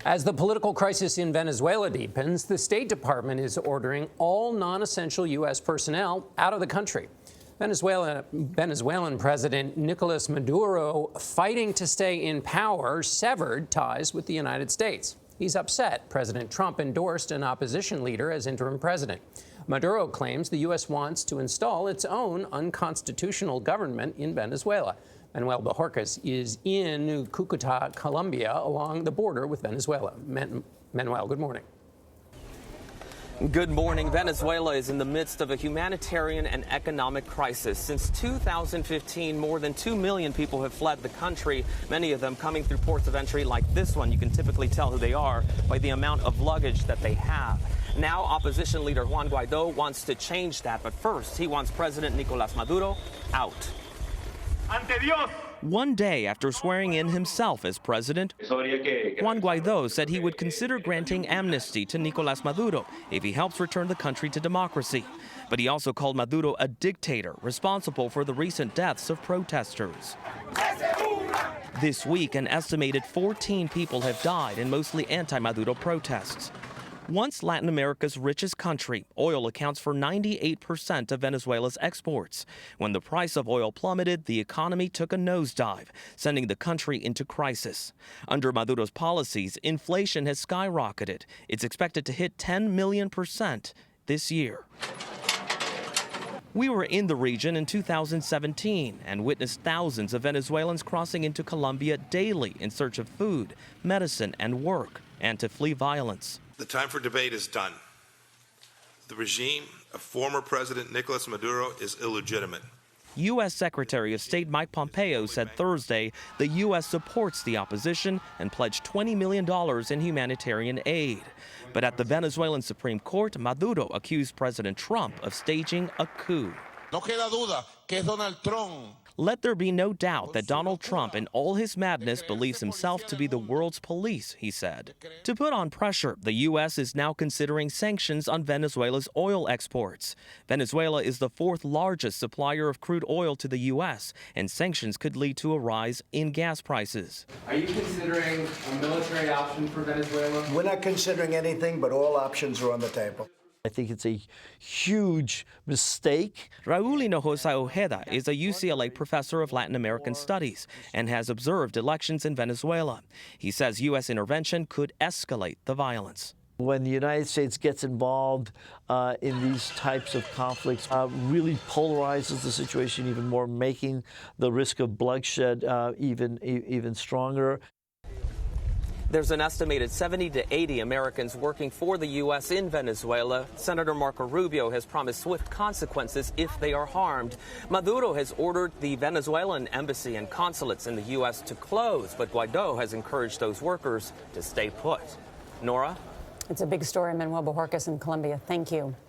As the political crisis in Venezuela deepens, the State Department is ordering all non-essential U.S. personnel out of the country. Venezuelan President Nicolas Maduro, fighting to stay in power, severed ties with the United States. He's upset President Trump endorsed an opposition leader as interim president. Maduro claims the U.S. wants to install its own unconstitutional government in Venezuela. Manuel Bojorquez is in Cúcuta, Colombia, along the border with Venezuela. Manuel, good morning. Good morning. Venezuela is in the midst of a humanitarian and economic crisis. Since 2015, more than 2 million people have fled the country, many of them coming through ports of entry like this one. You can typically tell who they are by the amount of luggage that they have. Now, opposition leader Juan Guaidó wants to change that, but first, he wants President Nicolas Maduro out. One day after swearing in himself as president, Juan Guaidó said he would consider granting amnesty to Nicolas Maduro if he helps return the country to democracy. But he also called Maduro a dictator responsible for the recent deaths of protesters. This week, an estimated 14 people have died in mostly anti-Maduro protests. Once Latin America's richest country, oil accounts for 98% of Venezuela's exports. When the price of oil plummeted, the economy took a nosedive, sending the country into crisis. Under Maduro's policies, inflation has skyrocketed. It's expected to hit 10 million% this year. We were in the region in 2017 and witnessed thousands of Venezuelans crossing into Colombia daily in search of food, medicine, and work, and to flee violence. The time for debate is done. The regime of former President Nicolas Maduro is illegitimate. U.S. Secretary of State Mike Pompeo said Thursday the U.S. supports the opposition and pledged $20 million in humanitarian aid. But at the Venezuelan Supreme Court, Maduro accused President Trump of staging a coup. No queda duda que es Donald Trump. Let there be no doubt that Donald Trump, in all his madness, believes himself to be the world's police, he said. To put on pressure, the U.S. is now considering sanctions on Venezuela's oil exports. Venezuela is the fourth largest supplier of crude oil to the U.S., and sanctions could lead to a rise in gas prices. Are you considering a military option for Venezuela? We're not considering anything, but all options are on the table. I think it's a huge mistake. Raul Hinojosa Ojeda is a UCLA professor of Latin American studies and has observed elections in Venezuela. He says U.S. intervention could escalate the violence. When the United States gets involved in these types of conflicts, really polarizes the situation even more, making the risk of bloodshed even stronger. There's an estimated 70 to 80 Americans working for the U.S. in Venezuela. Senator Marco Rubio has promised swift consequences if they are harmed. Maduro has ordered the Venezuelan embassy and consulates in the U.S. to close, but Guaidó has encouraged those workers to stay put. Norah? It's a big story. Manuel Bojorquez in Colombia. Thank you.